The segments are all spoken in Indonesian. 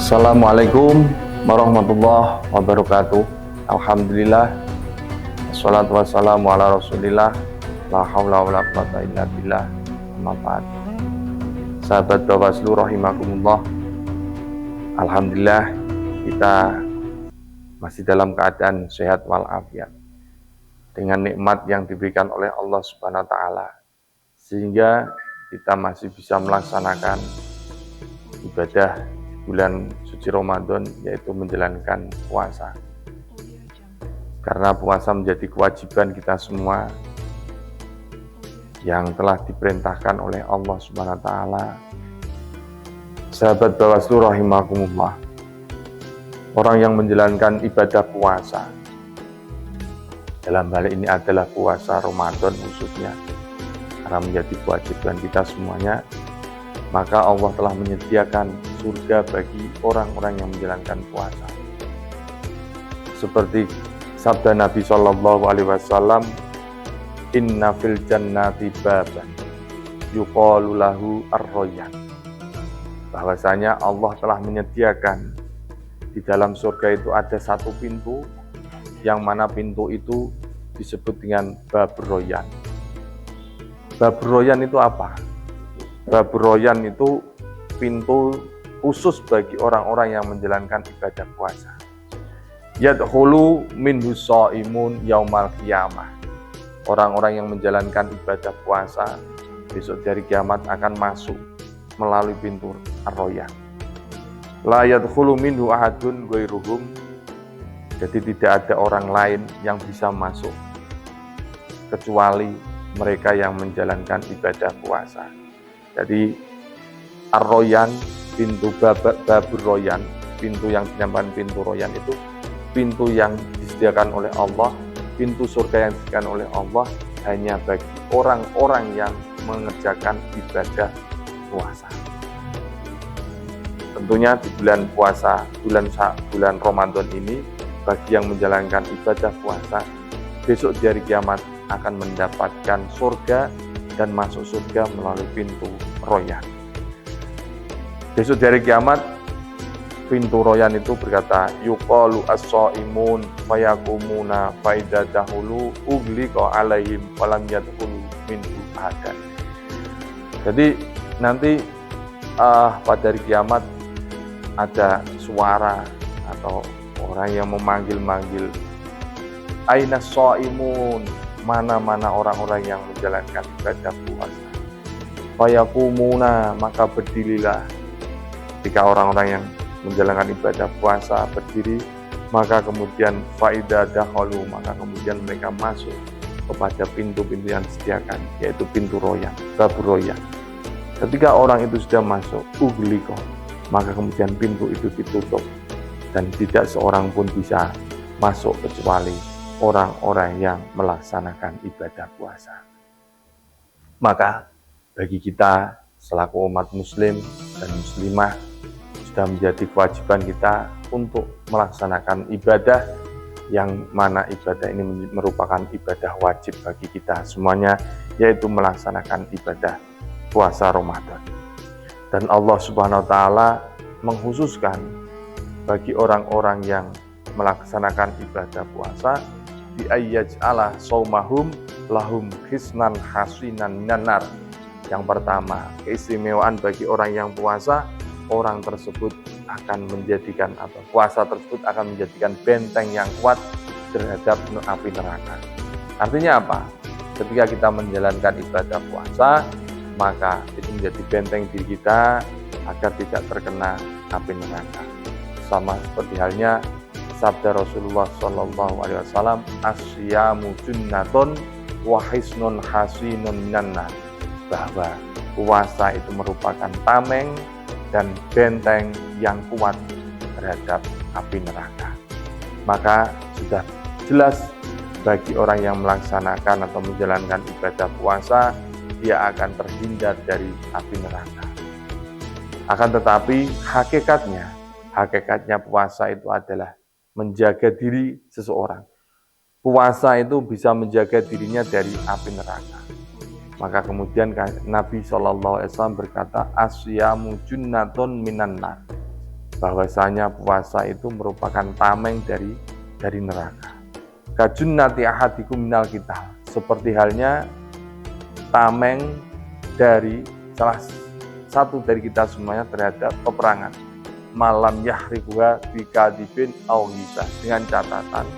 Assalamualaikum warahmatullahi wabarakatuh. Alhamdulillah, wassalatu wassalamu ala rasulillah, la hawla wa la quwwata illa billah, amma ba'd. Sahabat Bawaslu rahimakumullah, alhamdulillah kita masih dalam keadaan sehat walafiat dengan nikmat yang diberikan oleh Allah Subhanahu wa taala, sehingga kita masih bisa melaksanakan ibadah bulan suci Ramadan, yaitu menjalankan puasa. Karena puasa menjadi kewajiban kita semua yang telah diperintahkan oleh Allah Subhanahu wa taala. Sahabat Bawaslu rahimakumullah, orang yang menjalankan ibadah puasa, dalam hal ini adalah puasa Ramadan khususnya, karena menjadi kewajiban kita semuanya, maka Allah telah menyediakan surga bagi orang-orang yang menjalankan puasa. Seperti sabda Nabi Shallallahu Alaihi Wasallam, Inna fil jannati baban yuqalu lahu ar-royan. Bahwasanya Allah telah menyediakan di dalam surga itu ada satu pintu, yang mana pintu itu disebut dengan bab royan. Bab royan itu apa? Bab royan itu pintu khusus bagi orang-orang yang menjalankan ibadah puasa. Yadkhulu minhu shaimun yaumal qiyamah. Orang-orang yang menjalankan ibadah puasa besok dari kiamat akan masuk melalui pintu ar-royan. La yadkhulu minhu ahadun ghairuhum. Jadi tidak ada orang lain yang bisa masuk kecuali mereka yang menjalankan ibadah puasa. Jadi ar-royan, pintu babur royan, pintu yang dinamakan pintu royan itu pintu yang disediakan oleh Allah, pintu surga yang disediakan oleh Allah hanya bagi orang-orang yang mengerjakan ibadah puasa. Tentunya di bulan puasa, bulan Ramadan ini, bagi yang menjalankan ibadah puasa, besok di hari kiamat akan mendapatkan surga dan masuk surga melalui pintu royan. Besok dari kiamat, pintu royan itu berkata, yuqalu as-shaimun fayakumuna faida dahulu ughliqa alaihim walam yadkhulu minhu ahadan. Jadi nanti pada hari kiamat ada suara atau orang yang memanggil-manggil, aina shaimun, mana-mana orang-orang yang menjalankan ibadah puasa. Fayakumuna, maka berdirilah. Ketika orang-orang yang menjalankan ibadah puasa berdiri, maka kemudian faida dahulu, maka kemudian mereka masuk kepada pintu-pintu yang disediakan, yaitu pintu royan, babur royan. Ketika orang itu sudah masuk, ughliqa, maka kemudian pintu itu ditutup dan tidak seorang pun bisa masuk kecuali orang-orang yang melaksanakan ibadah puasa. Maka bagi kita selaku umat muslim dan muslimah, sudah menjadi kewajiban kita untuk melaksanakan ibadah, yang mana ibadah ini merupakan ibadah wajib bagi kita semuanya, yaitu melaksanakan ibadah puasa Ramadan. Dan Allah Subhanahu wa taala mengkhususkan bagi orang-orang yang melaksanakan ibadah puasa, bi ayyaj'ala shaumahum lahum hisnan hasinan minanar. Yang pertama, keistimewaan bagi orang yang puasa, orang tersebut akan menjadikan atau puasa tersebut akan menjadikan benteng yang kuat terhadap api neraka. Artinya apa? Ketika kita menjalankan ibadah puasa, maka itu menjadi benteng diri kita agar tidak terkena api neraka. Sama seperti halnya sabda Rasulullah Shallallahu Alaihi Wasallam, asyamu junnatun wa hisnun hasinun minan nar, bahwa puasa itu merupakan tameng dan benteng yang kuat terhadap api neraka. Maka sudah jelas bagi orang yang melaksanakan atau menjalankan ibadah puasa, dia akan terhindar dari api neraka. Akan tetapi hakikatnya puasa itu adalah menjaga diri seseorang. Puasa itu bisa menjaga dirinya dari api neraka. Maka kemudian Nabi SAW berkata, asyamu junnatun minan nar. bahwasanya puasa itu merupakan tameng dari neraka. Kajunnati ahadikum minal qital, seperti halnya tameng dari salah satu dari kita semuanya terhadap peperangan. Malam yahrikuha bikadibin au ghibah, dengan catatan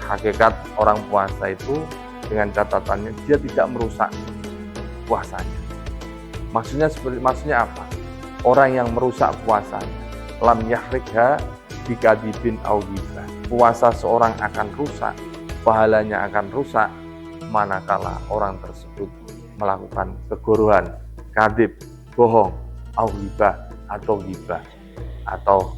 hakikat orang puasa itu dengan catatannya dia tidak merusak puasanya. Maksudnya apa? Orang yang merusak puasanya, lam yahrikha bikadibin au ghibah, puasa seorang akan rusak, pahalanya akan rusak manakala orang tersebut melakukan kegorohan, kadib, bohong, au ghibah atau ghibah. Atau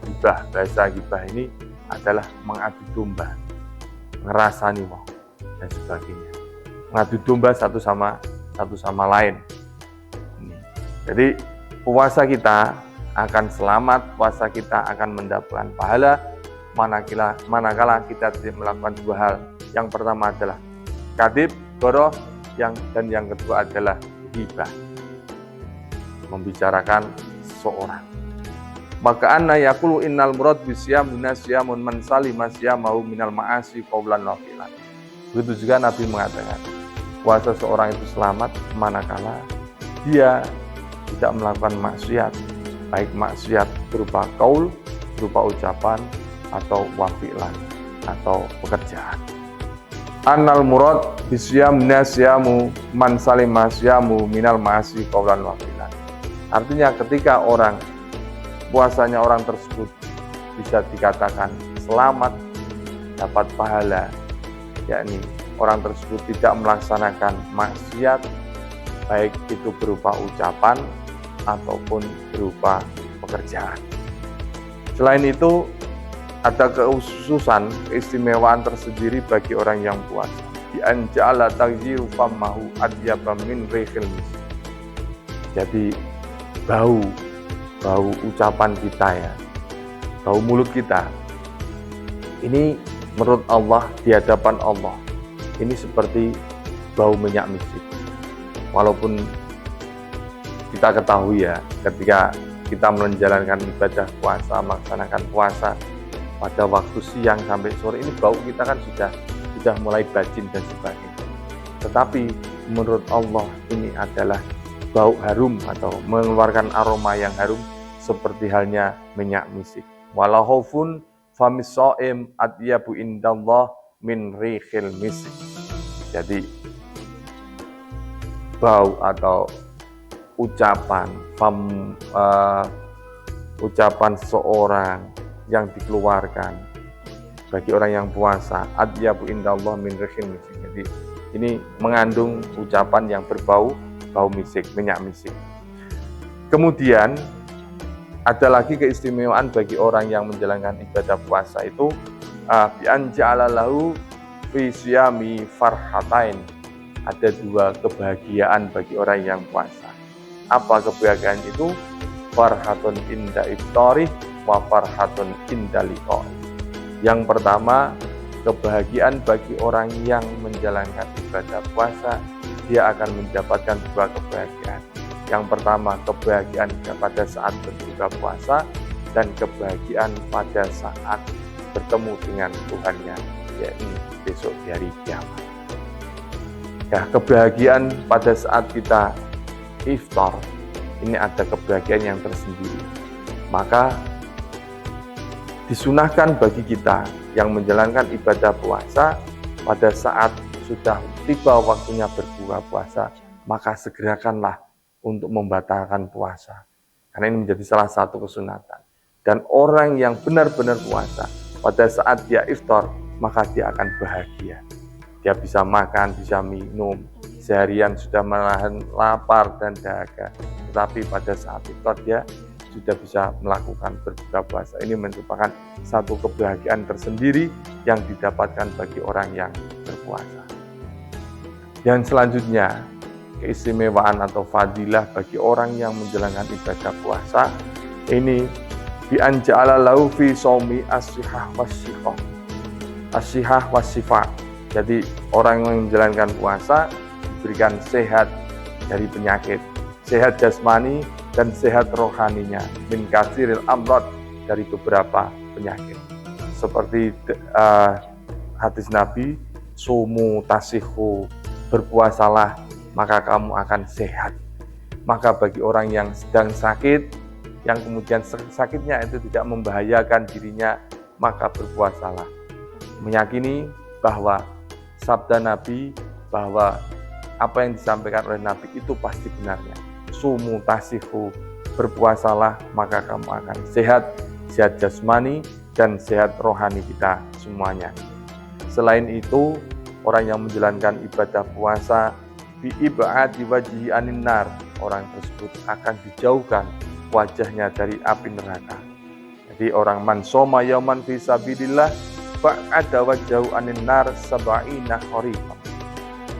ghibah, bahasa ghibah ini adalah mengadu domba, ngerasani wong dan sebagainya, mengadu domba satu sama lain. Jadi puasa kita akan selamat, puasa kita akan mendapatkan pahala manakala kita tidak melakukan dua hal. Yang pertama adalah kadib, goroh, dan yang kedua adalah ghibah, membicarakan seorang. Maka anna yaqulu innal murad bisyam minasyamun man salima syamahu minal ma'asi qaulan wa fi'lan. Begitu juga Nabi mengatakan, puasa seorang itu selamat manakala dia tidak melakukan maksiat, baik maksiat berupa qaul, berupa ucapan, atau wa fi'lan, atau pekerjaan. Annal murad bisyam minasyamu man salima syamu minal ma'asi qaulan wa fi'lan. Artinya ketika puasanya orang tersebut bisa dikatakan selamat, dapat pahala, yakni orang tersebut tidak melaksanakan maksiat, baik itu berupa ucapan ataupun berupa pekerjaan. Selain itu, ada kekhususan, keistimewaan tersendiri bagi orang yang puasa. Bi anja'ala taghyiru fammahu adyaba min rihil misk. Jadi bau ucapan kita ya, bau mulut kita ini menurut Allah, di hadapan Allah ini seperti bau minyak misik. Walaupun kita ketahui ya, ketika kita menjalankan ibadah puasa, melaksanakan puasa pada waktu siang sampai sore, ini bau kita kan sudah mulai bacin dan sebagainya. Tetapi menurut Allah ini adalah bau harum atau mengeluarkan aroma yang harum seperti halnya minyak misik. Walau khaufun famis shaim atyabu indallah min rihil misik. Jadi bau atau ucapan seorang yang dikeluarkan bagi orang yang puasa, atyabu indallah min rihil misik. Jadi ini mengandung ucapan yang berbau misik, minyak misik. Kemudian ada lagi keistimewaan bagi orang yang menjalankan ibadah puasa itu bi an ja'ala lahu fi syami farhatain. Ada dua kebahagiaan bagi orang yang puasa. Apa kebahagiaan itu? Farhatun inda iftari wa farhatun inda liqa'i. Yang pertama, kebahagiaan bagi orang yang menjalankan ibadah puasa, dia akan mendapatkan dua kebahagiaan. Yang pertama, kebahagiaan pada saat berbuka puasa, dan kebahagiaan pada saat bertemu dengan Tuhannya, yakni besok di hari kiamat. Ya, kebahagiaan pada saat kita iftar, ini ada kebahagiaan yang tersendiri. Maka disunahkan bagi kita yang menjalankan ibadah puasa, pada saat sudah tiba waktunya berbuka puasa, maka segerakanlah untuk membatalkan puasa. Karena ini menjadi salah satu kesunatan. Dan orang yang benar-benar puasa, pada saat dia iftar, maka dia akan bahagia. Dia bisa makan, bisa minum, seharian sudah menahan lapar dan dahaga. Tetapi pada saat iftar dia sudah bisa melakukan berbuka puasa. Ini merupakan satu kebahagiaan tersendiri yang didapatkan bagi orang yang berpuasa. Yang selanjutnya, keistimewaan atau fadilah bagi orang yang menjalankan ibadah puasa ini bi an ja'ala lahu fi shaumi as-sihah was-shifaa. Jadi orang yang menjalankan puasa diberikan sehat dari penyakit, sehat jasmani dan sehat rohaninya, min kasiril amrad, dari beberapa penyakit. Seperti hadis Nabi, sumu tasihu, berpuasalah maka kamu akan sehat. Maka bagi orang yang sedang sakit, yang kemudian sakitnya itu tidak membahayakan dirinya, maka berpuasalah. Meyakini bahwa sabda Nabi, bahwa apa yang disampaikan oleh Nabi itu pasti benarnya. Sumu tasihu, berpuasalah maka kamu akan sehat, sehat jasmani dan sehat rohani kita semuanya. Selain itu, orang yang menjalankan ibadah puasa bi ibadi wajhi anin nar, orang tersebut akan dijauhkan wajahnya dari api neraka. Jadi orang man soma yauman fi sabilillah ba'ada wajhahu anin nar sab'ina kharifan.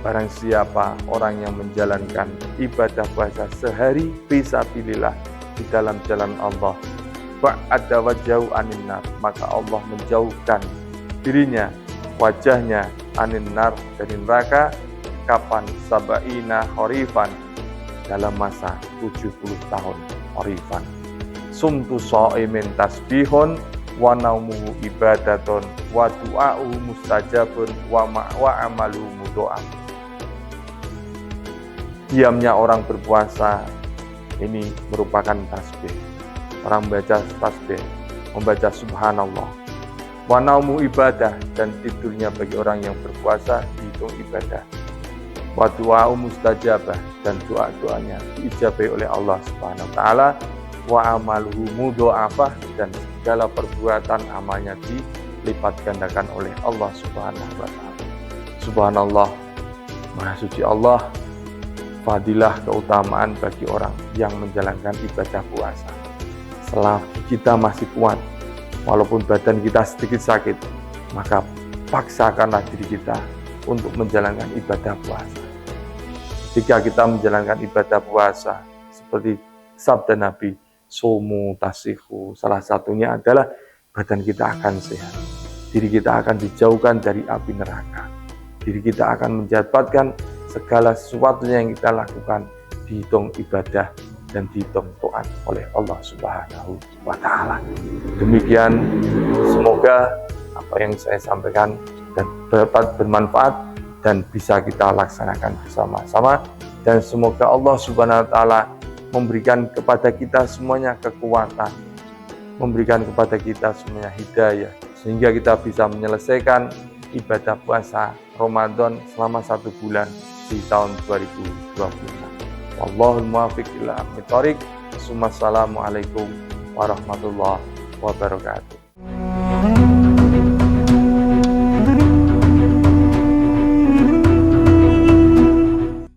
Barang siapa orang yang menjalankan ibadah puasa sehari fisabilillah, di dalam jalan Allah, ba'ada wajhahu anin nar, maka Allah menjauhkan dirinya, wajahnya, anin nar, dari neraka. Kapan? Sab'ina kharifan, dalam masa 70 tahun kharifan. Sumtu sha'imin tasbihun wa naumuhu ibadatun wa du'a'uhu mustajabun wa amaluhu mudha'af. Diamnya orang berpuasa ini merupakan tasbih. Orang membaca tasbih, membaca subhanallah. Wa naumu ibadah, dan tidurnya bagi orang yang berpuasa dihitung ibadah. Wa du'a'u mustajabah, dan doa-doanya diijabahi oleh Allah Subhanahu wa taala. Wa amaluhu mudha'afah, dan segala perbuatan amalnya dilipat gandakan oleh Allah Subhanahu wa taala. Subhanallah, Maha suci Allah. Fadilah, keutamaan bagi orang yang menjalankan ibadah puasa. Selagi kita masih kuat, walaupun badan kita sedikit sakit, maka paksakanlah diri kita untuk menjalankan ibadah puasa. Jika kita menjalankan ibadah puasa, seperti sabda Nabi, sumu tasihu, salah satunya adalah badan kita akan sehat. Diri kita akan dijauhkan dari api neraka. Diri kita akan mendapatkan segala sesuatu yang kita lakukan dihitung ibadah dan dihitung taat oleh Allah Subhanahu wa taala. Demikian, semoga apa yang saya sampaikan dan dapat bermanfaat dan bisa kita laksanakan bersama-sama, dan semoga Allah Subhanahu wa taala memberikan kepada kita semuanya kekuatan, memberikan kepada kita semuanya hidayah, sehingga kita bisa menyelesaikan ibadah puasa Ramadan selama 1 bulan di tahun 2020. Wallahul muwaffiq ila aqwamit thoriq. Assalamualaikum warahmatullahi wabarakatuh.